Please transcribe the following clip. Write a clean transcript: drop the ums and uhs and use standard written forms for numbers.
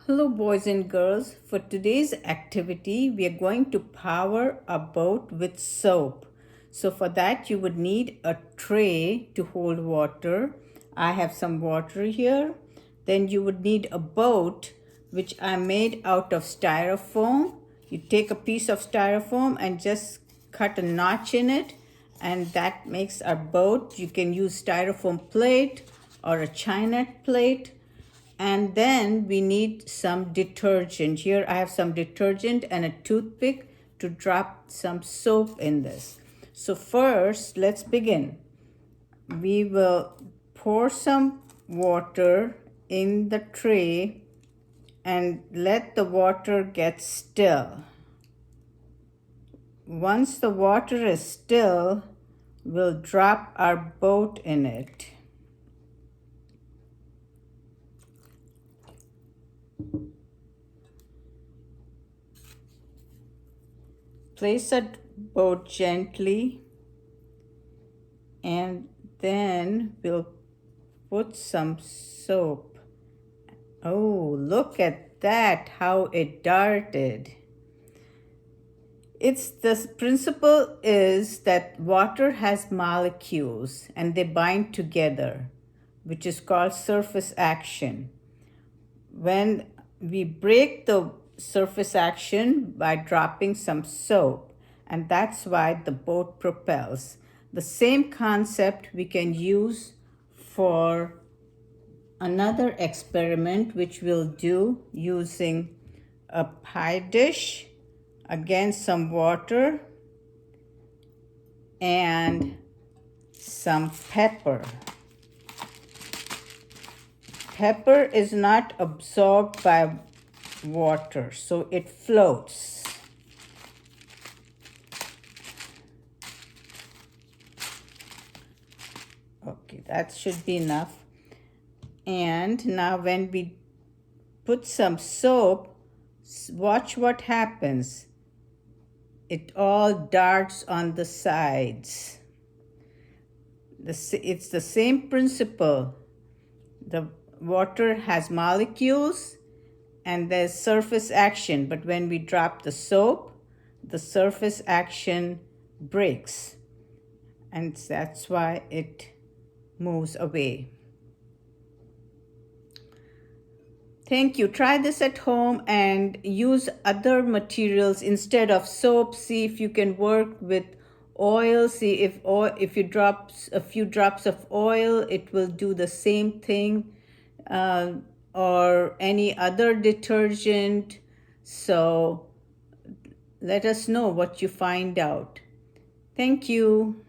Hello boys and girls. For today's activity, we are going to power a boat with soap. So for that you would need a tray to hold water. I have some water here. Then you would need a boat which I made out of styrofoam. You take a piece of styrofoam and just cut a notch in it, and that makes our boat. You can use styrofoam plate or a china plate. And then we need some detergent. Here I have some detergent and a toothpick to drop some soap in this. So first, let's begin. We will pour some water in the tray and let the water get still. Once the water is still, we'll drop our boat in it. Place a boat gently, and then we'll put some soap. Oh, look at that, how it darted. The principle is that water has molecules and they bind together, which is called surface action. When we break the surface action by dropping some soap, and that's why the boat propels. The same concept we can use for another experiment, which we'll do using a pie dish, again some water and some pepper. Pepper is not absorbed by water, so it floats. Okay, that should be enough. And now when we put some soap, watch what happens. It all darts on the sides. It's the same principle. The water has molecules and there's surface action, but when we drop the soap, the surface action breaks, and that's why it moves away. Thank you. Try this at home and use other materials instead of soap. See if you can work with oil. See if you drop a few drops of oil, it will do the same thing, or any other detergent. So let us know what you find out. Thank you.